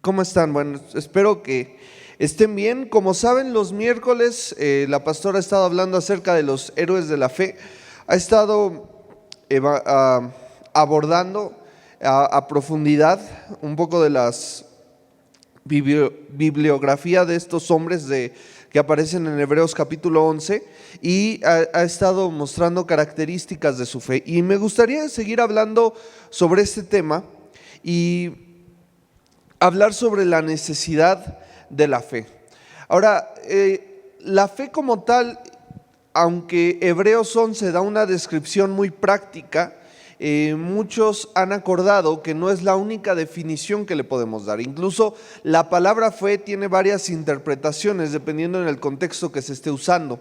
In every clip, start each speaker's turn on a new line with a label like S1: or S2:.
S1: ¿Cómo están? Bueno, espero que estén bien. Como saben, los miércoles la pastora ha estado hablando acerca de los héroes de la fe. Ha estado abordando a profundidad un poco de las bibliografía de estos hombres que aparecen en Hebreos capítulo 11 y ha estado mostrando características de su fe. Y me gustaría seguir hablando sobre este tema y hablar sobre la necesidad de la fe. Ahora, la fe como tal, aunque Hebreos 11 da una descripción muy práctica, muchos han acordado que no es la única definición que le podemos dar. Incluso la palabra fe tiene varias interpretaciones dependiendo en el contexto que se esté usando.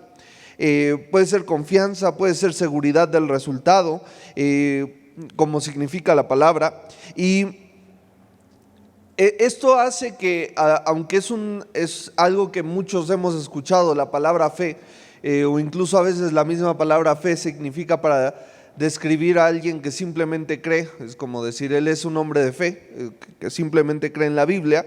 S1: Puede ser confianza, puede ser seguridad del resultado, como significa la palabra. Y esto hace que, aunque es algo que muchos hemos escuchado, la palabra fe, o incluso a veces la misma palabra fe significa para describir a alguien que simplemente cree, es como decir, él es un hombre de fe, que simplemente cree en la Biblia.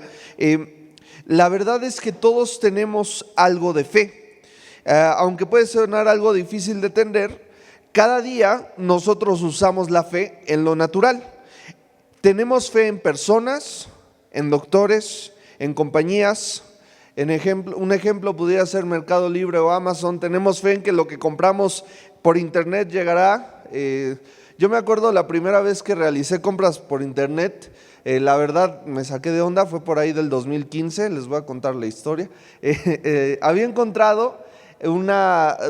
S1: La verdad es que todos tenemos algo de fe, aunque puede sonar algo difícil de entender. Cada día nosotros usamos la fe en lo natural. Tenemos fe en personas, en doctores, en compañías. Un ejemplo pudiera ser Mercado Libre o Amazon. Tenemos fe en que lo que compramos por internet llegará. Yo me acuerdo la primera vez que realicé compras por internet, la verdad me saqué de onda, fue por ahí del 2015, les voy a contar la historia. Había encontrado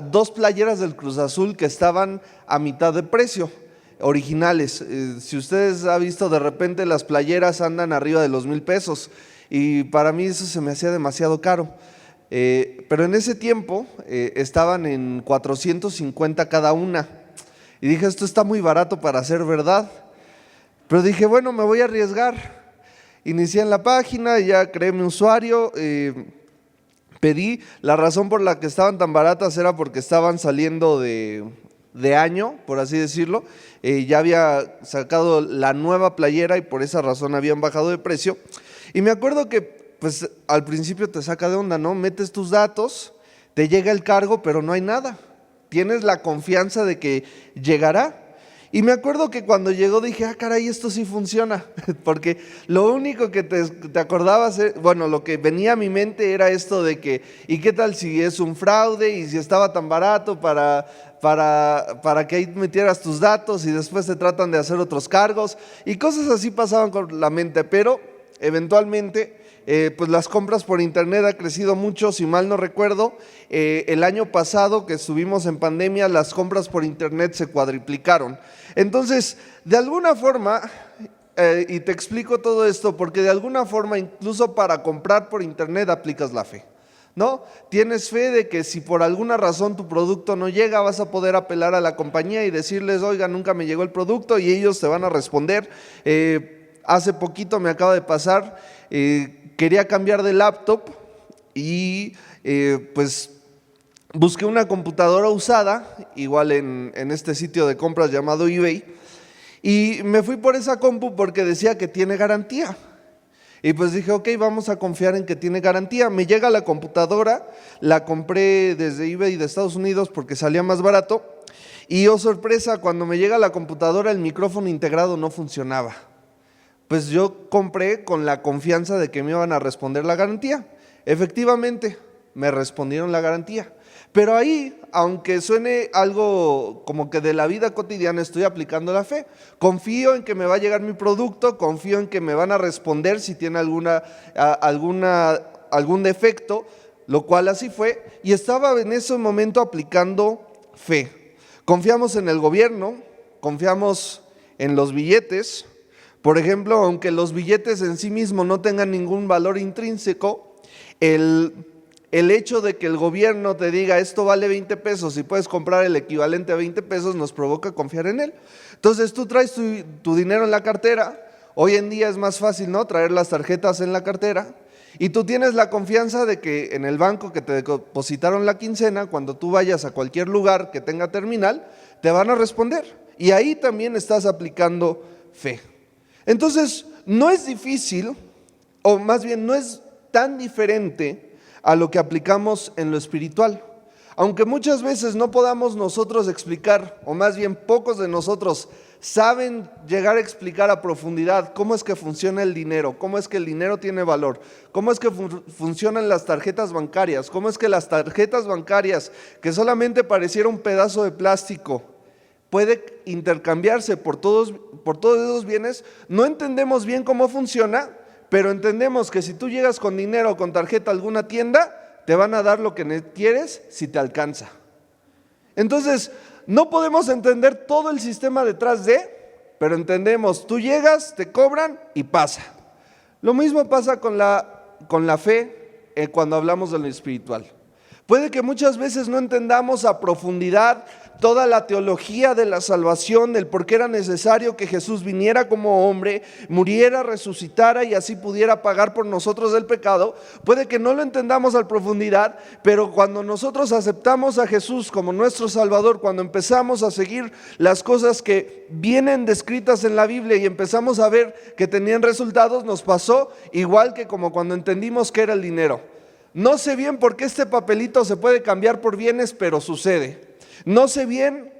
S1: dos playeras del Cruz Azul que estaban a mitad de precio, originales. Si ustedes han visto, de repente las playeras andan arriba de los 1,000 pesos y para mí eso se me hacía demasiado caro. Pero en ese tiempo estaban en 450 cada una y dije, esto está muy barato para ser verdad. Pero dije, bueno, me voy a arriesgar. Inicié en la página, ya creé mi usuario, pedí. La razón por la que estaban tan baratas era porque estaban saliendo de año, por así decirlo. Ya había sacado la nueva playera y por esa razón habían bajado de precio. Y me acuerdo que pues al principio te saca de onda, ¿no? Metes tus datos, te llega el cargo, pero no hay nada. Tienes la confianza de que llegará. Y me acuerdo que cuando llegó dije, caray, esto sí funciona, porque lo único que te acordabas, bueno, lo que venía a mi mente era esto de que, ¿y qué tal si es un fraude? Y si estaba tan barato para que ahí metieras tus datos y después te tratan de hacer otros cargos, y cosas así pasaban por la mente, pero eventualmente pues las compras por internet ha crecido mucho. Si mal no recuerdo, el año pasado que estuvimos en pandemia, las compras por internet se cuadriplicaron. Entonces, de alguna forma, y te explico todo esto, porque de alguna forma, incluso para comprar por internet aplicas la fe, ¿no? Tienes fe de que si por alguna razón tu producto no llega, vas a poder apelar a la compañía y decirles, oiga, nunca me llegó el producto, y ellos te van a responder. Hace poquito me acaba de pasar, quería cambiar de laptop y pues busqué una computadora usada, igual en este sitio de compras llamado eBay, y me fui por esa compu porque decía que tiene garantía. Y pues dije, ok, vamos a confiar en que tiene garantía. Me llega la computadora, la compré desde eBay de Estados Unidos porque salía más barato. Y oh sorpresa, cuando me llega la computadora el micrófono integrado no funcionaba. Pues yo compré con la confianza de que me iban a responder la garantía. Efectivamente, me respondieron la garantía. Pero ahí, aunque suene algo como que de la vida cotidiana, estoy aplicando la fe. Confío en que me va a llegar mi producto, confío en que me van a responder si tiene algún defecto, lo cual así fue. Y estaba en ese momento aplicando fe. Confiamos en el gobierno, confiamos en los billetes. Por ejemplo, aunque los billetes en sí mismos no tengan ningún valor intrínseco, el hecho de que el gobierno te diga esto vale 20 pesos y puedes comprar el equivalente a 20 pesos nos provoca confiar en él. Entonces tú traes tu dinero en la cartera. Hoy en día es más fácil, ¿no?, traer las tarjetas en la cartera, y tú tienes la confianza de que en el banco que te depositaron la quincena, cuando tú vayas a cualquier lugar que tenga terminal, te van a responder, y ahí también estás aplicando fe. Entonces, no es difícil o más bien no es tan diferente a lo que aplicamos en lo espiritual. Aunque muchas veces no podamos nosotros explicar, o más bien pocos de nosotros saben llegar a explicar a profundidad cómo es que funciona el dinero, cómo es que el dinero tiene valor, cómo es que funcionan las tarjetas bancarias, cómo es que las tarjetas bancarias, que solamente pareciera un pedazo de plástico, puede intercambiarse por todos esos bienes. No entendemos bien cómo funciona, pero entendemos que si tú llegas con dinero o con tarjeta a alguna tienda, te van a dar lo que quieres si te alcanza. Entonces, no podemos entender todo el sistema detrás de, pero entendemos, tú llegas, te cobran y pasa. Lo mismo pasa con la fe cuando hablamos de lo espiritual. Puede que muchas veces no entendamos a profundidad toda la teología de la salvación, del por qué era necesario que Jesús viniera como hombre, muriera, resucitara y así pudiera pagar por nosotros el pecado. Puede que no lo entendamos a profundidad, pero cuando nosotros aceptamos a Jesús como nuestro Salvador, cuando empezamos a seguir las cosas que vienen descritas en la Biblia y empezamos a ver que tenían resultados, nos pasó igual que como cuando entendimos qué era el dinero. No sé bien por qué este papelito se puede cambiar por bienes, pero sucede. No sé bien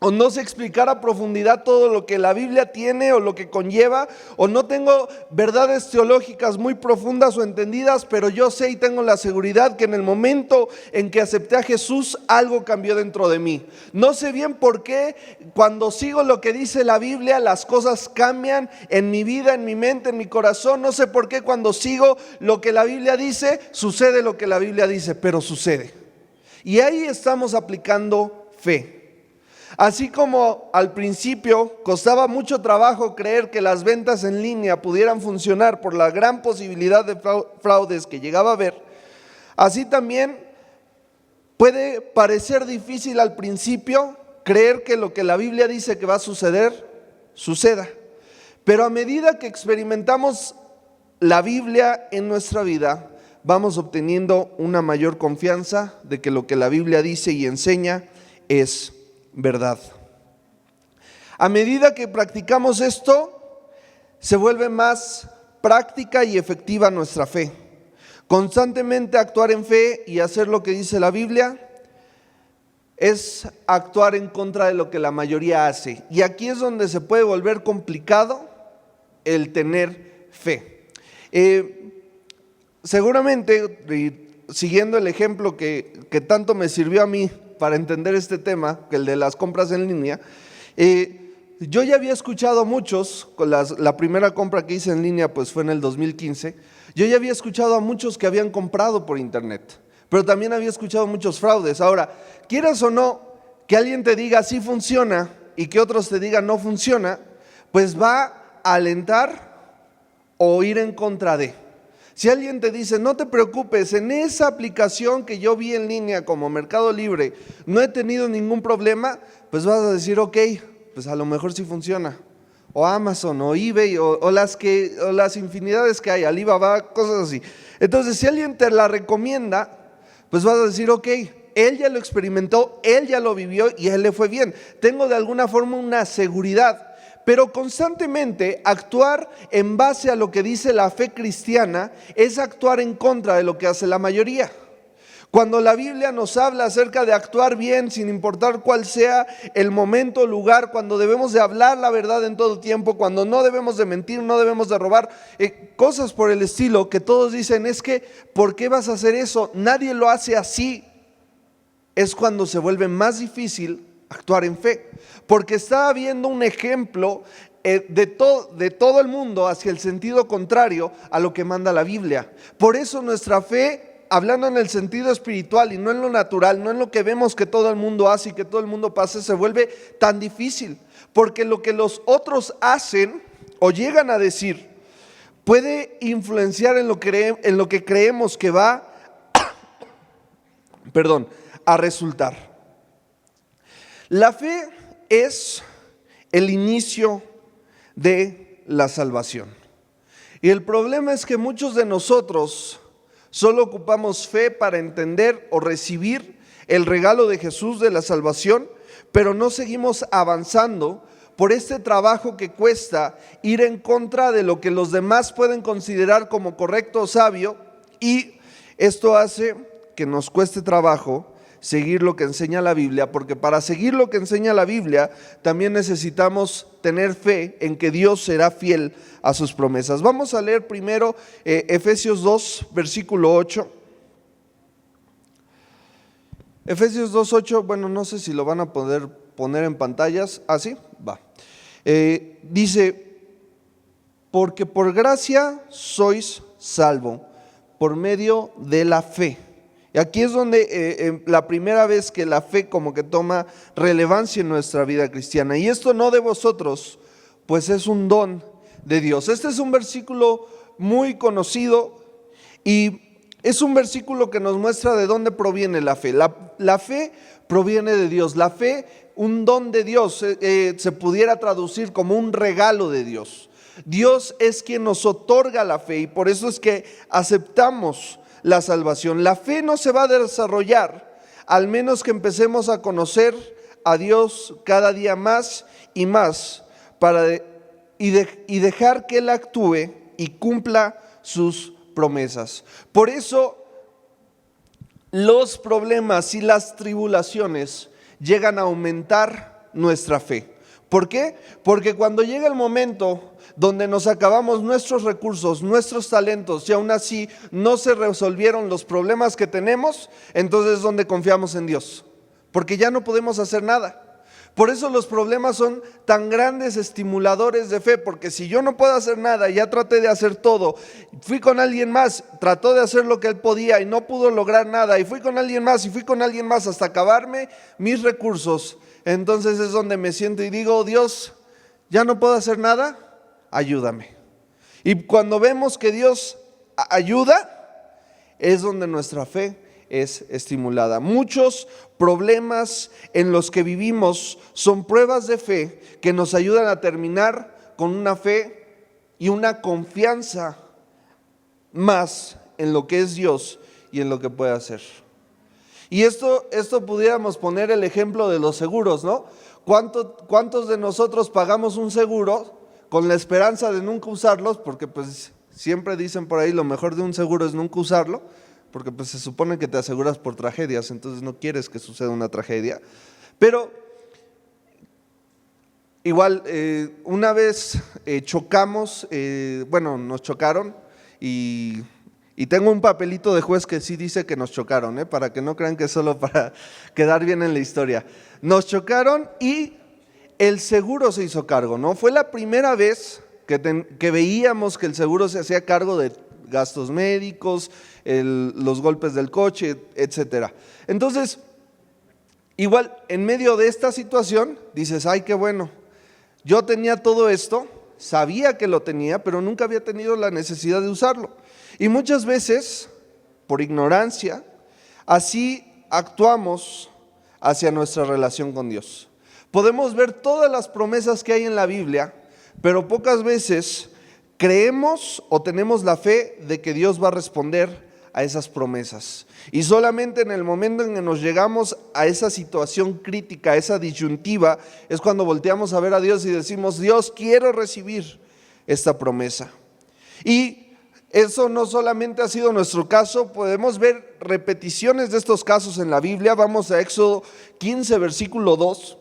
S1: o no sé explicar a profundidad todo lo que la Biblia tiene o lo que conlleva, o no tengo verdades teológicas muy profundas o entendidas, pero yo sé y tengo la seguridad que en el momento en que acepté a Jesús, algo cambió dentro de mí. No sé bien por qué cuando sigo lo que dice la Biblia, las cosas cambian en mi vida, en mi mente, en mi corazón. No sé por qué cuando sigo lo que la Biblia dice, sucede lo que la Biblia dice, pero sucede. Y ahí estamos aplicando fe. Así como al principio costaba mucho trabajo creer que las ventas en línea pudieran funcionar por la gran posibilidad de fraudes que llegaba a haber, así también puede parecer difícil al principio creer que lo que la Biblia dice que va a suceder, suceda. Pero a medida que experimentamos la Biblia en nuestra vida, vamos obteniendo una mayor confianza de que lo que la Biblia dice y enseña es verdad. A medida que practicamos esto, se vuelve más práctica y efectiva nuestra fe. Constantemente actuar en fe y hacer lo que dice la Biblia es actuar en contra de lo que la mayoría hace. Y aquí es donde se puede volver complicado el tener fe. Seguramente, siguiendo el ejemplo que tanto me sirvió a mí para entender este tema, que el de las compras en línea, yo ya había escuchado a muchos, la primera compra que hice en línea pues fue en el 2015, yo ya había escuchado a muchos que habían comprado por internet, pero también había escuchado muchos fraudes. Ahora, quieras o no, que alguien te diga sí funciona y que otros te digan no funciona, pues va a alentar o ir en contra de. Si alguien te dice, no te preocupes, en esa aplicación que yo vi en línea como Mercado Libre, no he tenido ningún problema, pues vas a decir, ok, pues a lo mejor sí funciona. O Amazon, o eBay, o las infinidades que hay, Alibaba, cosas así. Entonces, si alguien te la recomienda, pues vas a decir, ok, él ya lo experimentó, él ya lo vivió y a él le fue bien. Tengo de alguna forma una seguridad. Pero constantemente actuar en base a lo que dice la fe cristiana es actuar en contra de lo que hace la mayoría. Cuando la Biblia nos habla acerca de actuar bien sin importar cuál sea el momento o lugar, cuando debemos de hablar la verdad en todo tiempo, cuando no debemos de mentir, no debemos de robar, cosas por el estilo que todos dicen, es que ¿por qué vas a hacer eso? Nadie lo hace así. Es cuando se vuelve más difícil actuar en fe, porque está habiendo un ejemplo de todo el mundo hacia el sentido contrario a lo que manda la Biblia. Por eso nuestra fe, hablando en el sentido espiritual y no en lo natural, no en lo que vemos que todo el mundo hace y que todo el mundo pasa, se vuelve tan difícil, porque lo que los otros hacen o llegan a decir puede influenciar en lo que creemos que va a resultar. La fe es el inicio de la salvación. Y el problema es que muchos de nosotros solo ocupamos fe para entender o recibir el regalo de Jesús de la salvación, pero no seguimos avanzando por este trabajo que cuesta ir en contra de lo que los demás pueden considerar como correcto o sabio, y esto hace que nos cueste trabajo seguir lo que enseña la Biblia, porque para seguir lo que enseña la Biblia también necesitamos tener fe en que Dios será fiel a sus promesas. Vamos a leer primero Efesios 2, versículo 8. Efesios 2:8, bueno, no sé si lo van a poder poner en pantallas. ¿Ah, sí? Va. Dice, porque por gracia sois salvo, por medio de la fe. Y aquí es donde la primera vez que la fe como que toma relevancia en nuestra vida cristiana. Y esto no de vosotros, pues es un don de Dios. Este es un versículo muy conocido y es un versículo que nos muestra de dónde proviene la fe. La fe proviene de Dios. La fe, un don de Dios, se pudiera traducir como un regalo de Dios. Dios es quien nos otorga la fe y por eso es que aceptamos la salvación. La fe no se va a desarrollar al menos que empecemos a conocer a Dios cada día más y más y dejar que Él actúe y cumpla sus promesas. Por eso los problemas y las tribulaciones llegan a aumentar nuestra fe. ¿Por qué? Porque cuando llega el momento donde nos acabamos nuestros recursos, nuestros talentos y aún así no se resolvieron los problemas que tenemos, entonces es donde confiamos en Dios, porque ya no podemos hacer nada. Por eso los problemas son tan grandes estimuladores de fe, porque si yo no puedo hacer nada, ya traté de hacer todo, fui con alguien más, trató de hacer lo que él podía y no pudo lograr nada, y fui con alguien más y fui con alguien más hasta acabarme mis recursos, entonces es donde me siento y digo, Dios, ya no puedo hacer nada, ayúdame. Y cuando vemos que Dios ayuda, es donde nuestra fe es estimulada. Muchos problemas en los que vivimos son pruebas de fe que nos ayudan a terminar con una fe y una confianza más en lo que es Dios y en lo que puede hacer. Y esto pudiéramos poner el ejemplo de los seguros, ¿no? ¿Cuántos de nosotros pagamos un seguro con la esperanza de nunca usarlos? Porque pues siempre dicen por ahí, lo mejor de un seguro es nunca usarlo, porque pues se supone que te aseguras por tragedias, entonces no quieres que suceda una tragedia. Pero igual, una vez chocamos, nos chocaron y tengo un papelito de juez que sí dice que nos chocaron, para que no crean que es solo para quedar bien en la historia. Nos chocaron y el seguro se hizo cargo, ¿no? Fue la primera vez que veíamos que el seguro se hacía cargo de gastos médicos, los golpes del coche, etcétera. Entonces, igual, en medio de esta situación, dices, ay, qué bueno, yo tenía todo esto, sabía que lo tenía, pero nunca había tenido la necesidad de usarlo. Y muchas veces, por ignorancia, así actuamos hacia nuestra relación con Dios. Podemos ver todas las promesas que hay en la Biblia, pero pocas veces creemos o tenemos la fe de que Dios va a responder a esas promesas. Y solamente en el momento en que nos llegamos a esa situación crítica, a esa disyuntiva, es cuando volteamos a ver a Dios y decimos, Dios, quiero recibir esta promesa. Y eso no solamente ha sido nuestro caso, podemos ver repeticiones de estos casos en la Biblia. Vamos a Éxodo 15, versículo 2.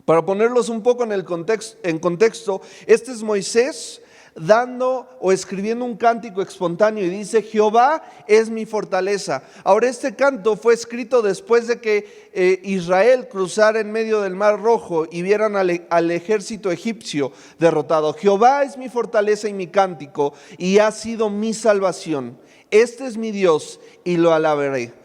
S1: Para ponerlos un poco en contexto, este es Moisés dando o escribiendo un cántico espontáneo y dice, Jehová es mi fortaleza. Ahora este canto fue escrito después de que Israel cruzara en medio del Mar Rojo y vieran al ejército egipcio derrotado. Jehová es mi fortaleza y mi cántico y ha sido mi salvación. Este es mi Dios y lo alabaré.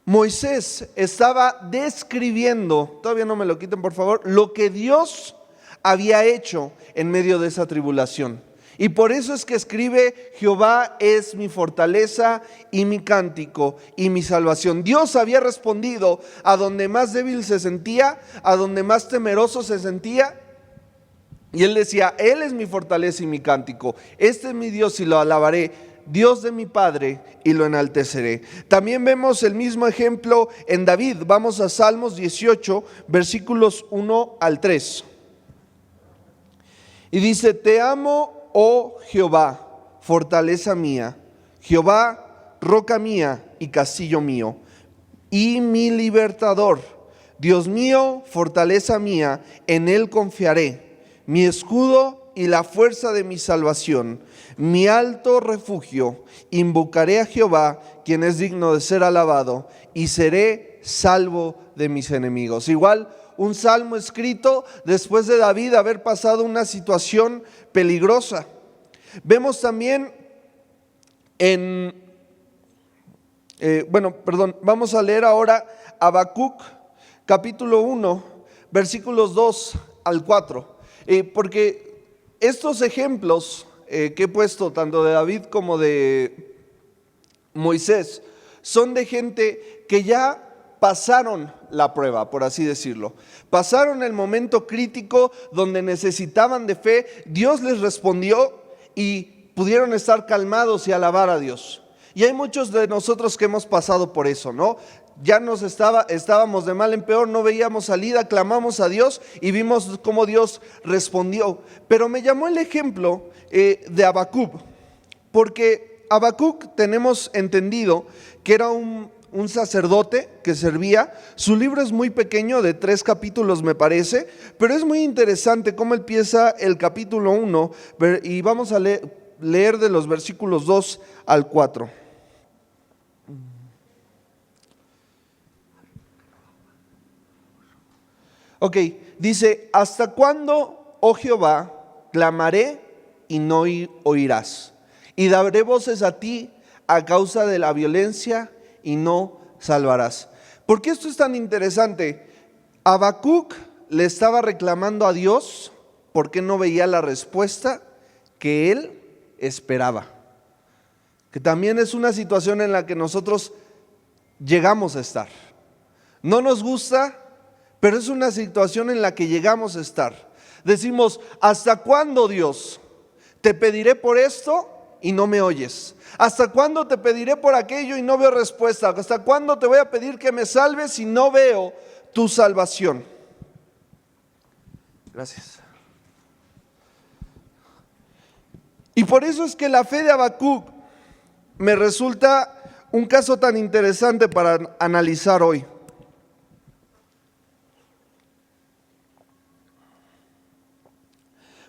S1: Moisés estaba describiendo, todavía no me lo quiten por favor, lo que Dios había hecho en medio de esa tribulación. Y por eso es que escribe, Jehová es mi fortaleza y mi cántico y mi salvación. Dios había respondido a donde más débil se sentía, a donde más temeroso se sentía. Y él decía, Él es mi fortaleza y mi cántico. Este es mi Dios y lo alabaré. Dios de mi Padre y lo enalteceré. También vemos el mismo ejemplo en David. Vamos a Salmos 18, versículos 1 al 3. Y dice, te amo, oh Jehová, fortaleza mía, Jehová, roca mía y castillo mío, y mi libertador. Dios mío, fortaleza mía, en él confiaré, mi escudo y la fuerza de mi salvación, mi alto refugio. Invocaré a Jehová, quien es digno de ser alabado, y seré salvo de mis enemigos. Igual, un salmo escrito después de David haber pasado una situación peligrosa. Vemos también vamos a leer ahora Habacuc, capítulo 1, versículos 2 al 4, porque estos ejemplos que he puesto, tanto de David como de Moisés, son de gente que ya pasaron la prueba, por así decirlo. Pasaron el momento crítico donde necesitaban de fe, Dios les respondió y pudieron estar calmados y alabar a Dios. Y hay muchos de nosotros que hemos pasado por eso, ¿no? Ya estábamos de mal en peor, no veíamos salida, clamamos a Dios y vimos cómo Dios respondió. Pero me llamó el ejemplo de Habacuc, porque Habacuc tenemos entendido que era un sacerdote que servía. Su libro es muy pequeño, de 3 capítulos me parece, pero es muy interesante cómo empieza el capítulo 1 y vamos a leer de los versículos 2 al 4. Ok, dice, ¿hasta cuándo, oh Jehová, clamaré y no oirás? Y daré voces a ti a causa de la violencia y no salvarás. ¿Por qué esto es tan interesante? Habacuc le estaba reclamando a Dios porque no veía la respuesta que él esperaba. Que también es una situación en la que nosotros llegamos a estar. No nos gusta, pero es una situación en la que llegamos a estar. Decimos, ¿hasta cuándo, Dios? Te pediré por esto y no me oyes. ¿Hasta cuándo te pediré por aquello y no veo respuesta? ¿Hasta cuándo te voy a pedir que me salves y no veo tu salvación? Gracias. Y por eso es que la fe de Habacuc me resulta un caso tan interesante para analizar hoy.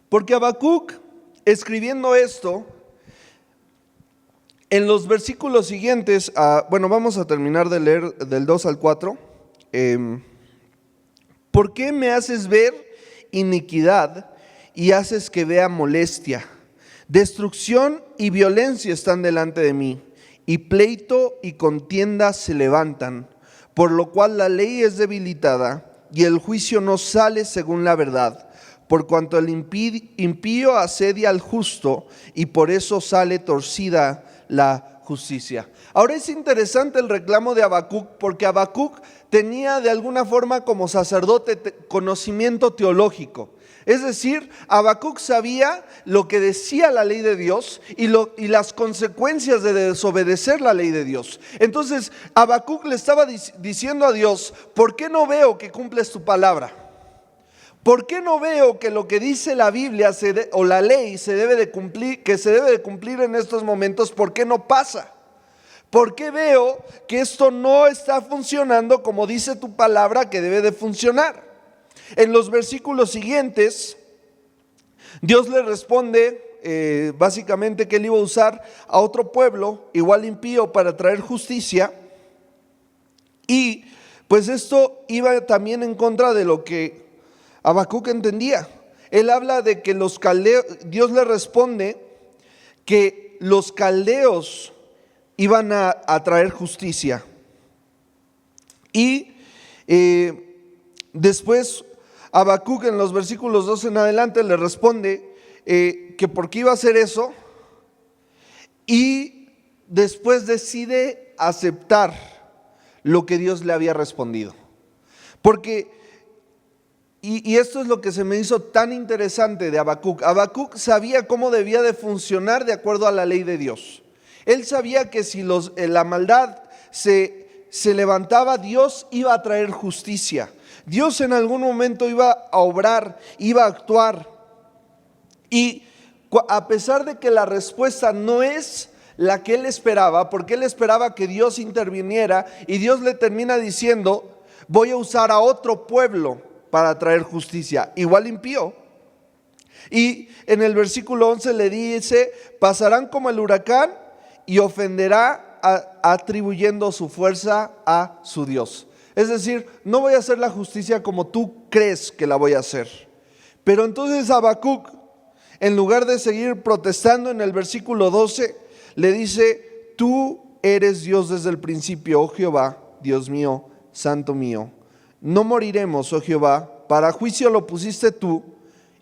S1: Porque Habacuc, escribiendo esto, en los versículos siguientes, vamos a terminar de leer del 2 al 4. ¿Por qué me haces ver iniquidad y haces que vea molestia? Destrucción y violencia están delante de mí, y pleito y contienda se levantan, por lo cual la ley es debilitada y el juicio no sale según la verdad. Por cuanto el impío asedia al justo, y por eso sale torcida la justicia. Ahora es interesante el reclamo de Habacuc, porque Habacuc tenía de alguna forma como sacerdote conocimiento teológico. Es decir, Habacuc sabía lo que decía la ley de Dios y las consecuencias de desobedecer la ley de Dios. Entonces Habacuc le estaba diciendo a Dios, ¿por qué no veo que cumples tu palabra? ¿Por qué no veo que lo que dice la Biblia o la ley que se debe de cumplir en estos momentos, por qué no pasa? ¿Por qué veo que esto no está funcionando como dice tu palabra que debe de funcionar? En los versículos siguientes, Dios le responde básicamente que él iba a usar a otro pueblo, igual impío, para traer justicia. Y pues esto iba también en contra de lo que Habacuc entendía. Él habla de que los caldeos, Dios le responde que los caldeos iban a traer justicia. Y después Habacuc en los versículos 2 en adelante le responde que por qué iba a hacer eso, y después decide aceptar lo que Dios le había respondido. Porque Y esto es lo que se me hizo tan interesante de Habacuc. Habacuc sabía cómo debía de funcionar de acuerdo a la ley de Dios. Él sabía que si la maldad se levantaba, Dios iba a traer justicia. Dios en algún momento iba a obrar, iba a actuar. Y a pesar de que la respuesta no es la que él esperaba, porque él esperaba que Dios interviniera, y Dios le termina diciendo: voy a usar a otro pueblo para traer justicia, igual impío. Y en el versículo 11 le dice: pasarán como el huracán y ofenderá atribuyendo su fuerza a su Dios. Es decir, no voy a hacer la justicia como tú crees que la voy a hacer. Pero entonces Habacuc, en lugar de seguir protestando, en el versículo 12 le dice: tú eres Dios desde el principio, oh Jehová, Dios mío, santo mío. No moriremos, oh Jehová, para juicio lo pusiste tú,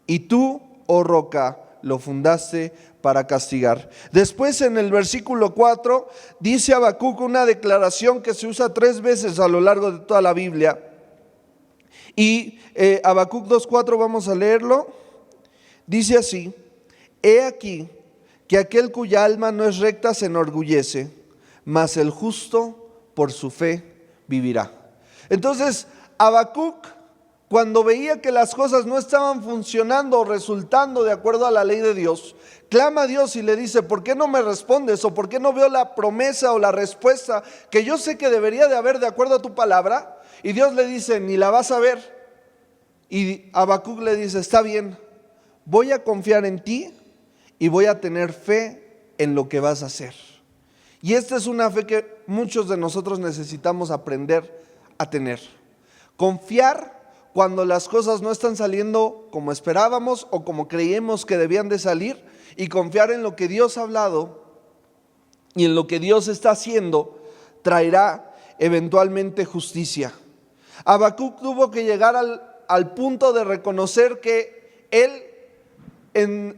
S1: y tú, oh roca, lo fundaste para castigar. Después, en el versículo 4, dice Habacuc una declaración que se usa 3 veces a lo largo de toda la Biblia. Y Habacuc 2:4, vamos a leerlo. Dice así: he aquí que aquel cuya alma no es recta se enorgullece, mas el justo por su fe vivirá. Entonces, Habacuc, cuando veía que las cosas no estaban funcionando o resultando de acuerdo a la ley de Dios, clama a Dios y le dice: ¿por qué no me respondes? ¿O por qué no veo la promesa o la respuesta que yo sé que debería de haber de acuerdo a tu palabra? Y Dios le dice: ni la vas a ver. Y Habacuc le dice: está bien, voy a confiar en ti y voy a tener fe en lo que vas a hacer. Y esta es una fe que muchos de nosotros necesitamos aprender a tener. Confiar cuando las cosas no están saliendo como esperábamos o como creíamos que debían de salir, y confiar en lo que Dios ha hablado y en lo que Dios está haciendo traerá eventualmente justicia. Habacuc tuvo que llegar al punto de reconocer que él, en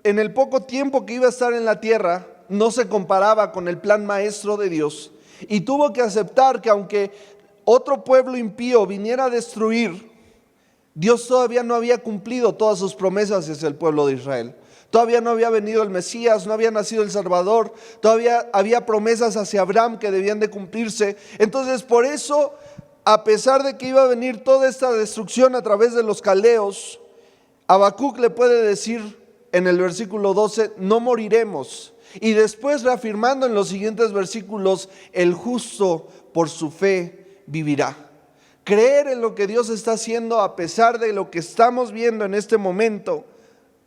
S1: el poco tiempo que iba a estar en la tierra, no se comparaba con el plan maestro de Dios, y tuvo que aceptar que aunque otro pueblo impío viniera a destruir, Dios todavía no había cumplido todas sus promesas hacia el pueblo de Israel. Todavía no había venido el Mesías, no había nacido el Salvador, todavía había promesas hacia Abraham que debían de cumplirse. Entonces, por eso, a pesar de que iba a venir toda esta destrucción a través de los caldeos, Habacuc le puede decir en el versículo 12: no moriremos. Y después, reafirmando en los siguientes versículos: el justo por su fe vivirá. Creer en lo que Dios está haciendo a pesar de lo que estamos viendo en este momento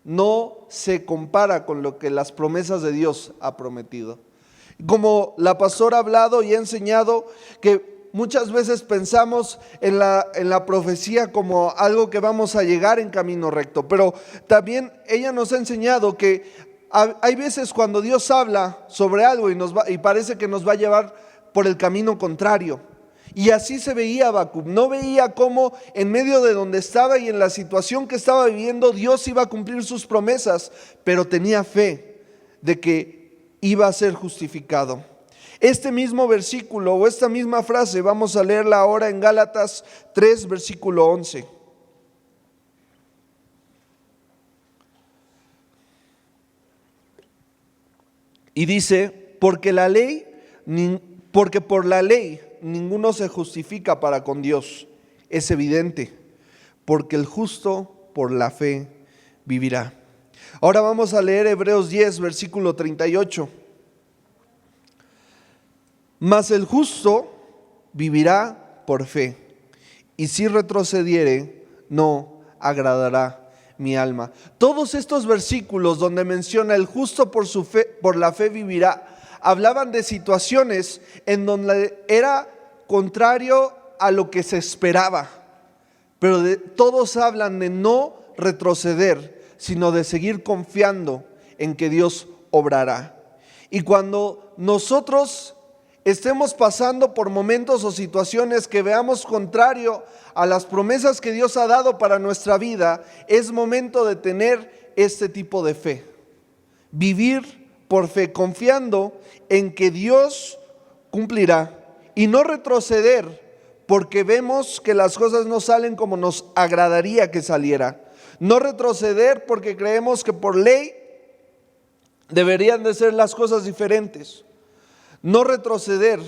S1: no se compara con lo que las promesas de Dios ha prometido. Como la pastora ha hablado y ha enseñado, que muchas veces pensamos en la profecía como algo que vamos a llegar en camino recto, pero también ella nos ha enseñado que hay veces cuando Dios habla sobre algo y parece que nos va a llevar por el camino contrario. Y así se veía Habacuc. No veía cómo en medio de donde estaba y en la situación que estaba viviendo, Dios iba a cumplir sus promesas, pero tenía fe de que iba a ser justificado. Este mismo versículo o esta misma frase vamos a leerla ahora en Gálatas 3, versículo 11. Y dice: porque por la ley ninguno se justifica para con Dios. Es evidente, porque el justo por la fe vivirá. Ahora vamos a leer Hebreos 10, versículo 38. Mas el justo vivirá por fe, y si retrocediere, no agradará mi alma. Todos estos versículos donde menciona el justo por su fe, por la fe vivirá, hablaban de situaciones en donde era contrario a lo que se esperaba, pero todos hablan de no retroceder, sino de seguir confiando en que Dios obrará. Y cuando nosotros estemos pasando por momentos o situaciones que veamos contrario a las promesas que Dios ha dado para nuestra vida, es momento de tener este tipo de fe. Vivir por fe, confiando en que Dios cumplirá, y no retroceder porque vemos que las cosas no salen como nos agradaría que saliera. No retroceder porque creemos que por ley deberían de ser las cosas diferentes. No retroceder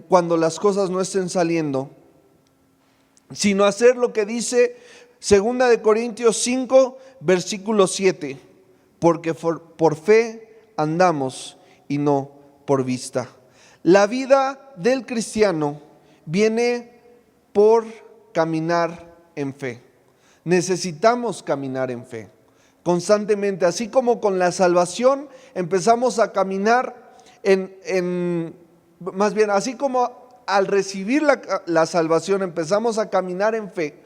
S1: cuando las cosas no estén saliendo, sino hacer lo que dice Segunda de Corintios 5, versículo 7. Porque por fe andamos y no por vista. La vida del cristiano viene por caminar en fe. Necesitamos caminar en fe constantemente, así como con la salvación empezamos a caminar más bien, así como al recibir la salvación empezamos a caminar en fe.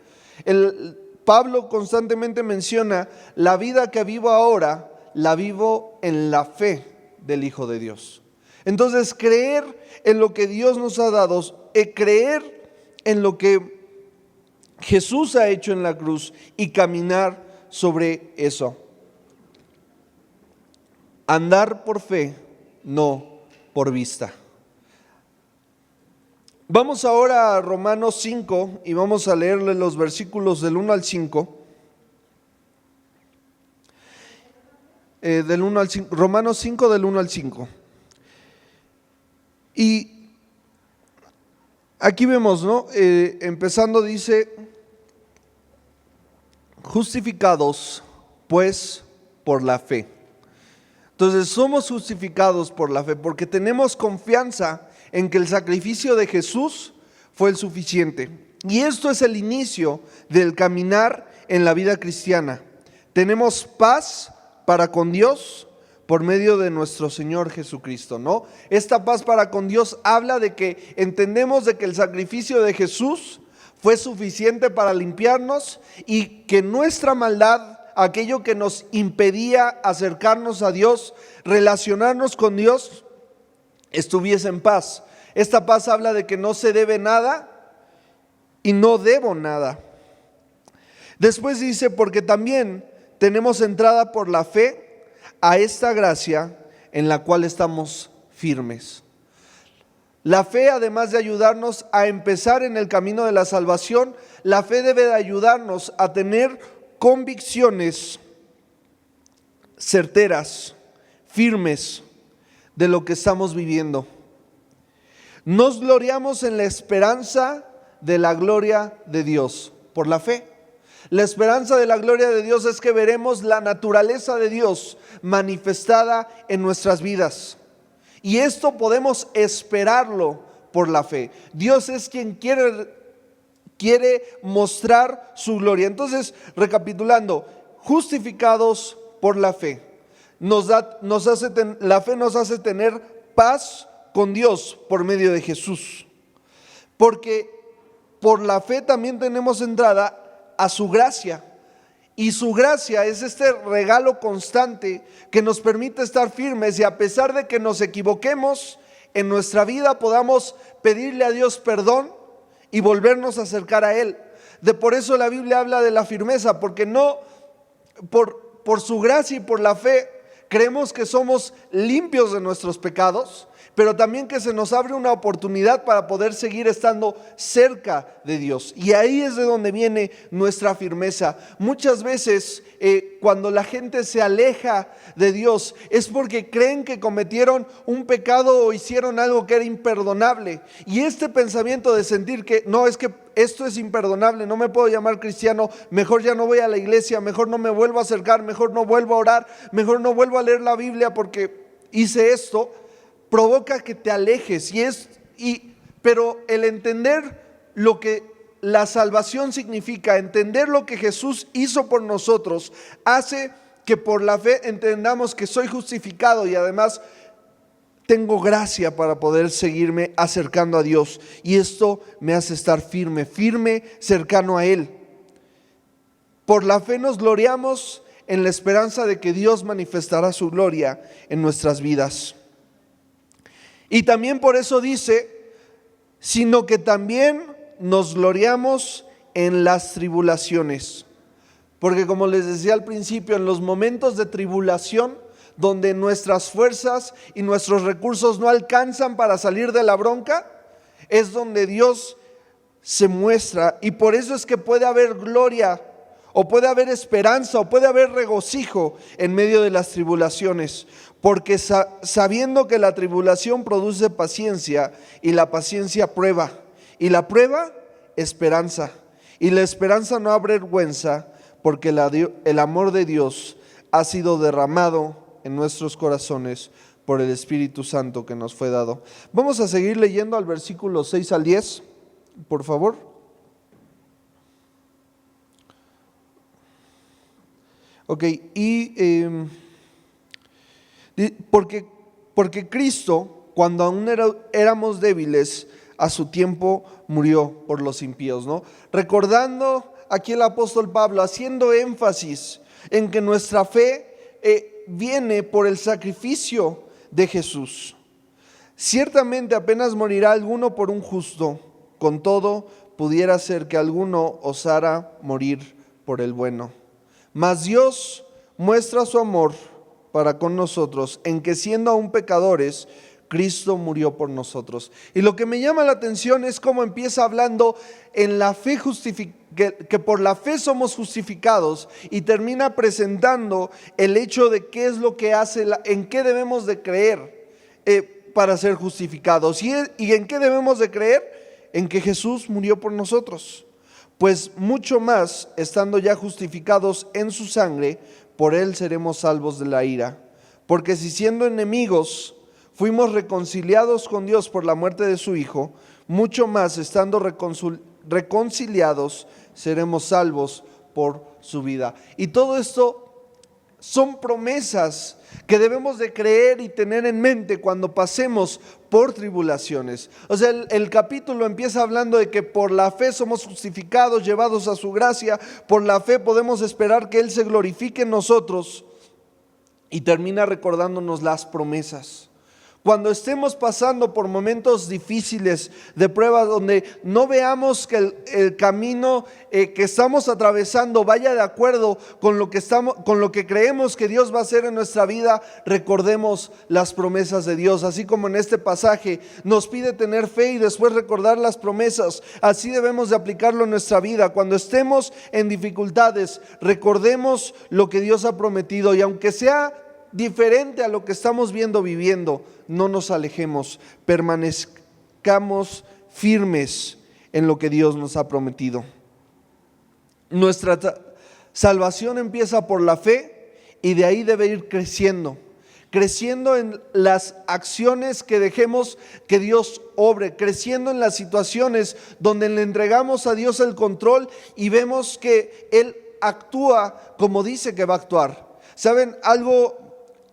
S1: Pablo constantemente menciona: la vida que vivo ahora, la vivo en la fe del Hijo de Dios. Entonces, creer en lo que Dios nos ha dado, creer en lo que Jesús ha hecho en la cruz y caminar sobre eso. Andar por fe, no por vista. Vamos ahora a Romanos 5 y vamos a leerle los versículos del 1 al 5. Romanos 5 del 1 al 5. Y aquí vemos, ¿no? Empezando dice: justificados pues por la fe. Entonces somos justificados por la fe porque tenemos confianza en que el sacrificio de Jesús fue el suficiente. Y esto es el inicio del caminar en la vida cristiana. Tenemos paz para con Dios por medio de nuestro Señor Jesucristo, ¿no? Esta paz para con Dios habla de que entendemos de que el sacrificio de Jesús fue suficiente para limpiarnos y que nuestra maldad, aquello que nos impedía acercarnos a Dios, relacionarnos con Dios, estuviese en paz. Esta paz habla de que no se debe nada y no debo nada. Después dice: porque también tenemos entrada por la fe a esta gracia en la cual estamos firmes. La fe, además de ayudarnos a empezar en el camino de la salvación, la fe debe de ayudarnos a tener convicciones certeras, firmes de lo que estamos viviendo. Nos gloriamos en la esperanza de la gloria de Dios por la fe. La esperanza de la gloria de Dios es que veremos la naturaleza de Dios manifestada en nuestras vidas. Y esto podemos esperarlo por la fe. Dios es quien quiere mostrar su gloria. Entonces, recapitulando: justificados por la fe. La fe nos hace tener paz con Dios por medio de Jesús. Porque por la fe también tenemos entrada a su gracia. Y su gracia es este regalo constante que nos permite estar firmes y, a pesar de que nos equivoquemos en nuestra vida, podamos pedirle a Dios perdón y volvernos a acercar a Él. Por eso la Biblia habla de la firmeza, porque no por su gracia y por la fe creemos que somos limpios de nuestros pecados, pero también que se nos abre una oportunidad para poder seguir estando cerca de Dios. Y ahí es de donde viene nuestra firmeza. Muchas veces cuando la gente se aleja de Dios es porque creen que cometieron un pecado o hicieron algo que era imperdonable. Y este pensamiento de sentir que no, es que esto es imperdonable, no me puedo llamar cristiano, mejor ya no voy a la iglesia, mejor no me vuelvo a acercar, mejor no vuelvo a orar, mejor no vuelvo a leer la Biblia porque hice esto, provoca que te alejes. Pero el entender lo que la salvación significa, entender lo que Jesús hizo por nosotros, hace que por la fe entendamos que soy justificado y además tengo gracia para poder seguirme acercando a Dios. Y esto me hace estar firme, cercano a Él. Por la fe nos gloriamos en la esperanza de que Dios manifestará su gloria en nuestras vidas. Y también por eso dice: sino que también nos gloriamos en las tribulaciones. Porque, como les decía al principio, en los momentos de tribulación, donde nuestras fuerzas y nuestros recursos no alcanzan para salir de la bronca, es donde Dios se muestra. Y por eso es que puede haber gloria, o puede haber esperanza, o puede haber regocijo en medio de las tribulaciones. Porque sabiendo que la tribulación produce paciencia, y la paciencia prueba, y la prueba esperanza, Y la esperanza no avergüenza, porque el amor de Dios ha sido derramado en nuestros corazones por el Espíritu Santo que nos fue dado. Vamos a seguir leyendo al versículo 6 al 10, por favor. Ok, porque Cristo, cuando aún éramos débiles, a su tiempo murió por los impíos, ¿no? Recordando aquí el apóstol Pablo, haciendo énfasis en que nuestra fe viene por el sacrificio de Jesús. Ciertamente apenas morirá alguno por un justo, con todo pudiera ser que alguno osara morir por el bueno. Mas Dios muestra su amor para con nosotros en que siendo aún pecadores, Cristo murió por nosotros. Y lo que me llama la atención es cómo empieza hablando en la fe que por la fe somos justificados, y termina presentando el hecho de qué es lo que hace, en qué debemos de creer para ser justificados. ¿Y en qué debemos de creer? En que Jesús murió por nosotros. Pues mucho más, estando ya justificados en su sangre, por él seremos salvos de la ira. Porque si siendo enemigos fuimos reconciliados con Dios por la muerte de su Hijo, mucho más, estando reconciliados, seremos salvos por su vida. Y todo esto son promesas que debemos de creer y tener en mente cuando pasemos por tribulaciones. O sea, el capítulo empieza hablando de que por la fe somos justificados, llevados a su gracia, por la fe podemos esperar que Él se glorifique en nosotros, y termina recordándonos las promesas. Cuando estemos pasando por momentos difíciles de pruebas, donde no veamos que el camino que estamos atravesando vaya de acuerdo con lo que creemos que Dios va a hacer en nuestra vida, recordemos las promesas de Dios. Así como en este pasaje nos pide tener fe y después recordar las promesas, así debemos de aplicarlo en nuestra vida. Cuando estemos en dificultades, recordemos lo que Dios ha prometido, y aunque sea diferente a lo que estamos viviendo, no nos alejemos, permanezcamos firmes en lo que Dios nos ha prometido. Nuestra salvación empieza por la fe, y de ahí debe ir creciendo en las acciones que dejemos que Dios obre, creciendo en las situaciones donde le entregamos a Dios el control y vemos que Él actúa como dice que va a actuar. ¿Saben algo?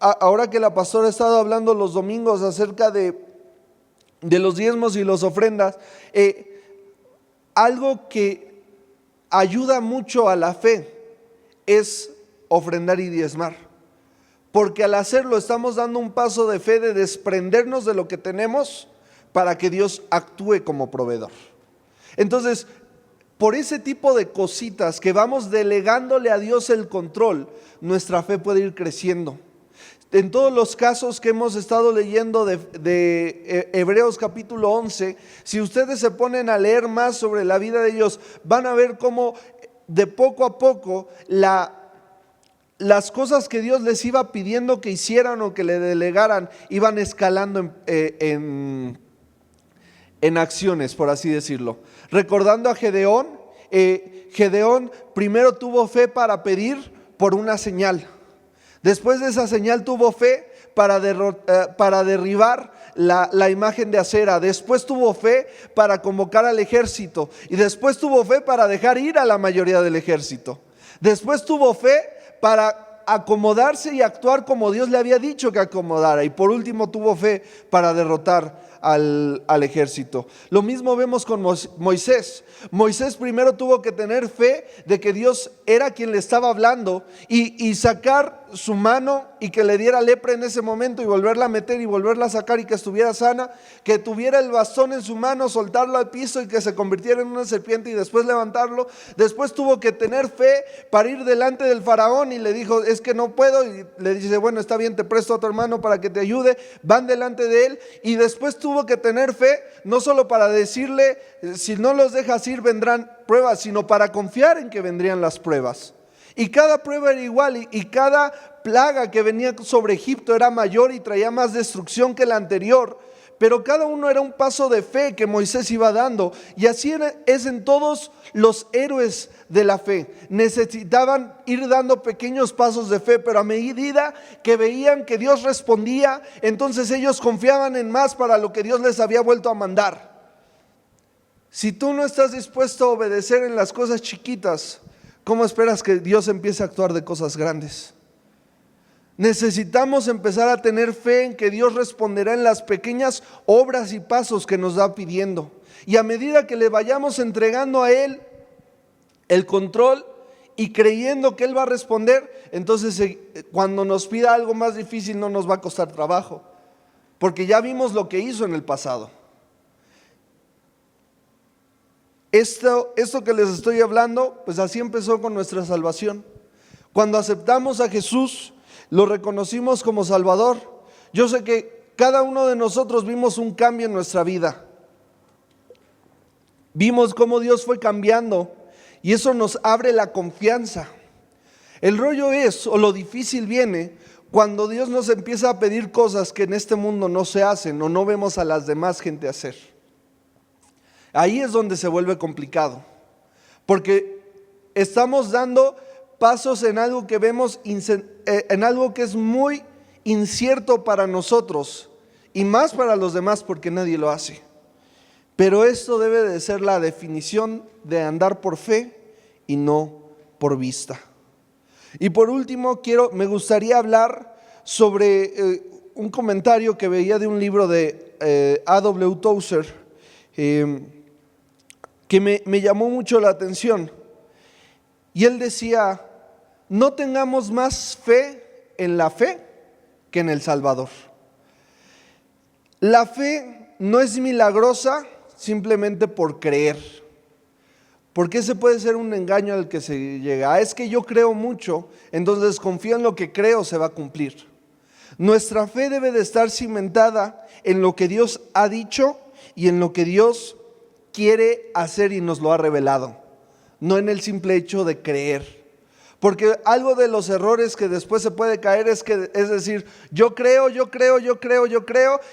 S1: Ahora que la pastora ha estado hablando los domingos acerca de los diezmos y las ofrendas, algo que ayuda mucho a la fe es ofrendar y diezmar, porque al hacerlo estamos dando un paso de fe, de desprendernos de lo que tenemos para que Dios actúe como proveedor. Entonces, por ese tipo de cositas que vamos delegándole a Dios el control, nuestra fe puede ir creciendo. En todos los casos que hemos estado leyendo de Hebreos capítulo 11, si ustedes se ponen a leer más sobre la vida de ellos, van a ver cómo de poco a poco las cosas que Dios les iba pidiendo que hicieran o que le delegaran iban escalando en acciones, por así decirlo. Recordando a Gedeón, Gedeón primero tuvo fe para pedir por una señal. Después de esa señal tuvo fe para derribar la imagen de acera. Después tuvo fe para convocar al ejército. Y después tuvo fe para dejar ir a la mayoría del ejército. Después tuvo fe para acomodarse y actuar como Dios le había dicho que acomodara. Y por último tuvo fe para derrotar al ejército. Lo mismo vemos con Moisés. Moisés primero tuvo que tener fe de que Dios era quien le estaba hablando y sacar su mano y que le diera lepra en ese momento y volverla a meter y volverla a sacar y que estuviera sana, que tuviera el bastón en su mano, soltarlo al piso y que se convirtiera en una serpiente y después levantarlo. Después tuvo que tener fe para ir delante del faraón y le dijo, es que no puedo, y le dice, bueno, está bien, te presto a tu hermano para que te ayude. Van delante de él y después tuvo que tener fe, no solo para decirle, si no los dejas ir vendrán pruebas, sino para confiar en que vendrían las pruebas. Y cada prueba era igual, y cada plaga que venía sobre Egipto era mayor y traía más destrucción que la anterior. pero cada uno era un paso de fe que Moisés iba dando. Y así es en todos los héroes de la fe. Necesitaban ir dando pequeños pasos de fe, pero a medida que veían que Dios respondía, entonces ellos confiaban en más para lo que Dios les había vuelto a mandar. Si tú no estás dispuesto a obedecer en las cosas chiquitas, ¿cómo esperas que Dios empiece a actuar de cosas grandes? Necesitamos empezar a tener fe en que Dios responderá en las pequeñas obras y pasos que nos va pidiendo. Y a medida que le vayamos entregando a Él el control y creyendo que Él va a responder, entonces cuando nos pida algo más difícil no nos va a costar trabajo, porque ya vimos lo que hizo en el pasado. Esto que les estoy hablando, pues así empezó con nuestra salvación. Cuando aceptamos a Jesús, lo reconocimos como Salvador. Yo sé que cada uno de nosotros vimos un cambio en nuestra vida. Vimos cómo Dios fue cambiando y eso nos abre la confianza. El rollo es, o lo difícil viene, cuando Dios nos empieza a pedir cosas que en este mundo no se hacen o no vemos a las demás gente hacer. Ahí es donde se vuelve complicado, porque estamos dando pasos en algo que vemos, en algo que es muy incierto para nosotros y más para los demás porque nadie lo hace. Pero esto debe de ser la definición de andar por fe y no por vista. Y por último me gustaría hablar sobre un comentario que veía de un libro de A.W. Tozer que me llamó mucho la atención. Y él decía: no tengamos más fe en la fe que en el Salvador. La fe no es milagrosa simplemente por creer, porque ese puede ser un engaño al que se llega. Es que yo creo mucho, entonces confío en lo que creo se va a cumplir. Nuestra fe debe de estar cimentada en lo que Dios ha dicho y en lo que Dios quiere hacer y nos lo ha revelado, no en el simple hecho de creer. Porque algo de los errores que después se puede caer es decir, yo creo,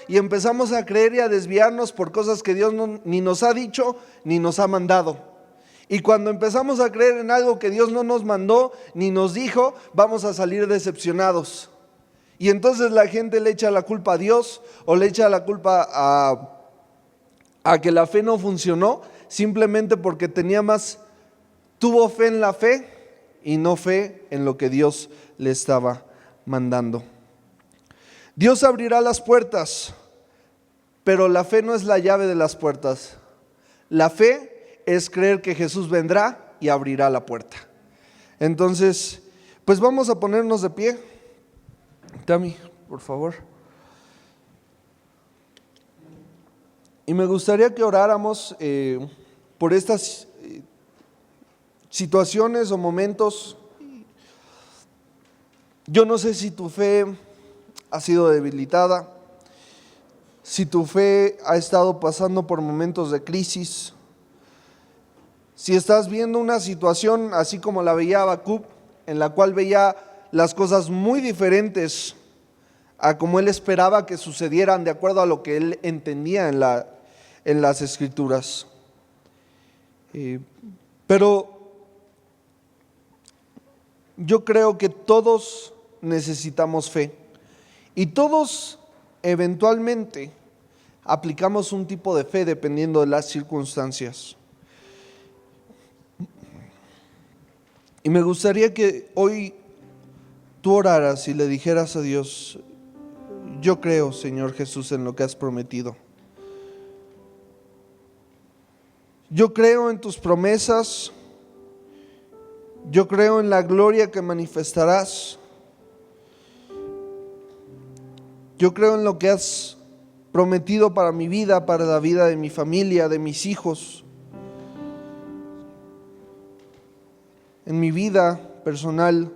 S1: y empezamos a creer y a desviarnos por cosas que Dios ni nos ha dicho ni nos ha mandado. Y cuando empezamos a creer en algo que Dios no nos mandó ni nos dijo, vamos a salir decepcionados. Y entonces la gente le echa la culpa a Dios o le echa la culpa a que la fe no funcionó, simplemente porque tuvo fe en la fe y no fe en lo que Dios le estaba mandando. Dios abrirá las puertas, pero la fe no es la llave de las puertas. La fe es creer que Jesús vendrá y abrirá la puerta. Entonces, pues vamos a ponernos de pie. Tami, por favor. Y me gustaría que oráramos por estas situaciones o momentos. Yo no sé si tu fe ha sido debilitada, si tu fe ha estado pasando por momentos de crisis, si estás viendo una situación así como la veía Habacuc, en la cual veía las cosas muy diferentes a como él esperaba que sucedieran de acuerdo a lo que él entendía en las Escrituras. Pero yo creo que todos necesitamos fe y todos eventualmente aplicamos un tipo de fe dependiendo de las circunstancias. Y me gustaría que hoy tú oraras y le dijeras a Dios: yo creo, Señor Jesús, en lo que has prometido. Yo creo en tus promesas. Yo creo en la gloria que manifestarás. Yo creo en lo que has prometido para mi vida, para la vida de mi familia, de mis hijos, en mi vida personal.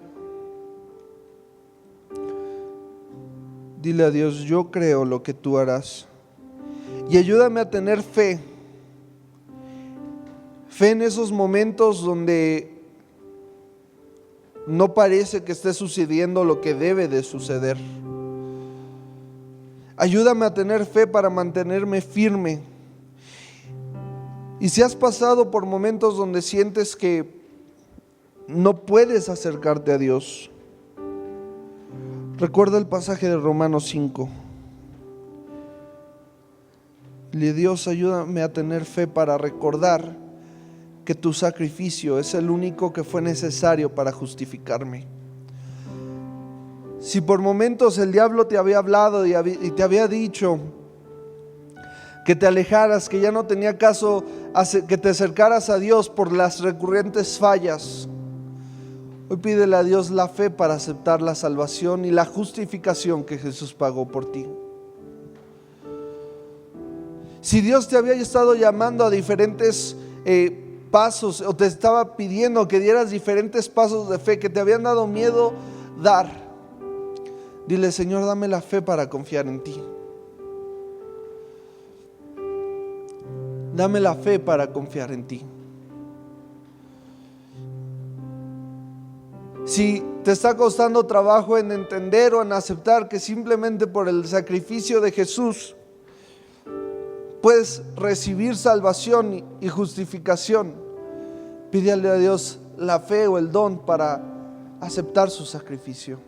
S1: Dile a Dios: yo creo lo que tú harás. Y ayúdame a tener fe. Fe en esos momentos donde no parece que esté sucediendo lo que debe de suceder. Ayúdame a tener fe para mantenerme firme. Y si has pasado por momentos donde sientes que no puedes acercarte a Dios, recuerda el pasaje de Romanos 5. Dile: Dios, ayúdame a tener fe para recordar que tu sacrificio es el único que fue necesario para justificarme. Si por momentos el diablo te había hablado y te había dicho que te alejaras, que ya no tenía caso que te acercaras a Dios por las recurrentes fallas, hoy pídele a Dios la fe para aceptar la salvación y la justificación que Jesús pagó por ti. Si Dios te había estado llamando a diferentes pasos, o te estaba pidiendo que dieras diferentes pasos de fe que te habían dado miedo dar, dile: Señor, dame la fe para confiar en ti. Dame la fe para confiar en ti. Si te está costando trabajo en entender o en aceptar que simplemente por el sacrificio de Jesús puedes recibir salvación y justificación, pídele a Dios la fe o el don para aceptar su sacrificio.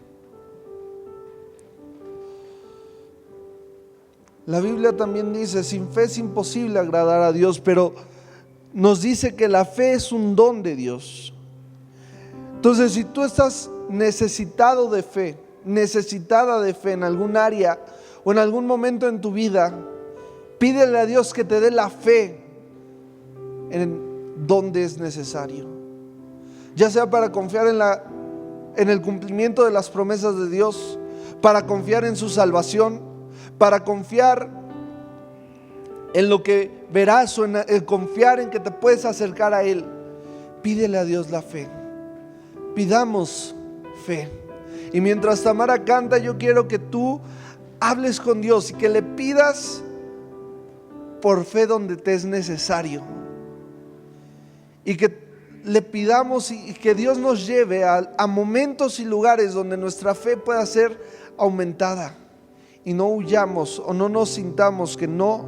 S1: La Biblia también dice: sin fe es imposible agradar a Dios, pero nos dice que la fe es un don de Dios. Entonces, si tú estás necesitado de fe, necesitada de fe en algún área o en algún momento en tu vida, pídele a Dios que te dé la fe en donde es necesario, ya sea para confiar en el cumplimiento de las promesas de Dios, para confiar en su salvación, para confiar en lo que verás, o en confiar en que te puedes acercar a Él. Pídele a Dios la fe. Pidamos fe. Y mientras Tamara canta, yo quiero que tú hables con Dios y que le pidas por fe donde te es necesario, y que le pidamos y que Dios nos lleve a momentos y lugares donde nuestra fe pueda ser aumentada y no huyamos o no nos sintamos que no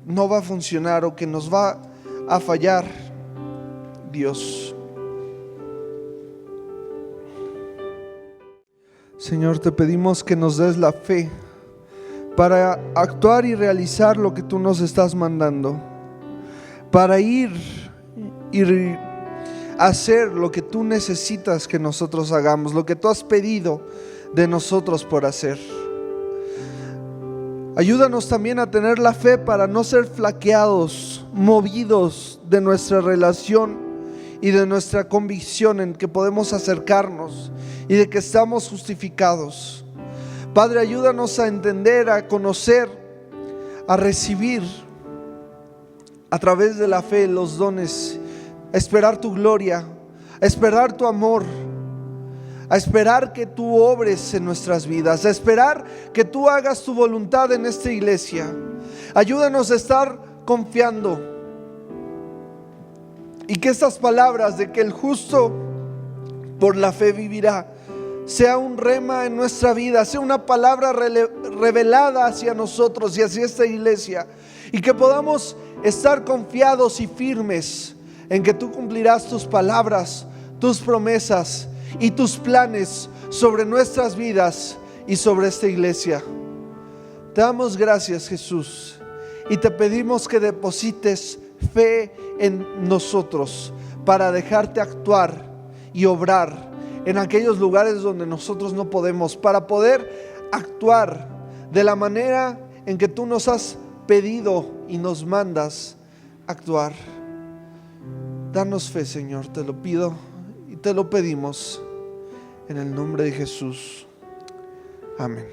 S1: va a funcionar o que nos va a fallar Dios. Señor, te pedimos que nos des la fe para actuar y realizar lo que tú nos estás mandando, para ir y hacer lo que tú necesitas que nosotros hagamos, lo que tú has pedido de nosotros por hacer. Ayúdanos también a tener la fe para no ser flaqueados, movidos de nuestra relación y de nuestra convicción en que podemos acercarnos y de que estamos justificados. Padre, ayúdanos a entender, a conocer, a recibir a través de la fe los dones, a esperar tu gloria, a esperar tu amor, a esperar que tú obres en nuestras vidas, a esperar que tú hagas tu voluntad en esta iglesia. Ayúdanos a estar confiando y que estas palabras de que el justo por la fe vivirá sea un rema en nuestra vida, sea una palabra revelada hacia nosotros y hacia esta iglesia, y que podamos estar confiados y firmes en que tú cumplirás tus palabras, tus promesas y tus planes sobre nuestras vidas y sobre esta iglesia. Te damos gracias, Jesús, y te pedimos que deposites fe en nosotros para dejarte actuar y obrar en aquellos lugares donde nosotros no podemos, para poder actuar de la manera en que tú nos has pedido y nos mandas actuar. Danos fe, Señor, te lo pido y te lo pedimos en el nombre de Jesús. Amén.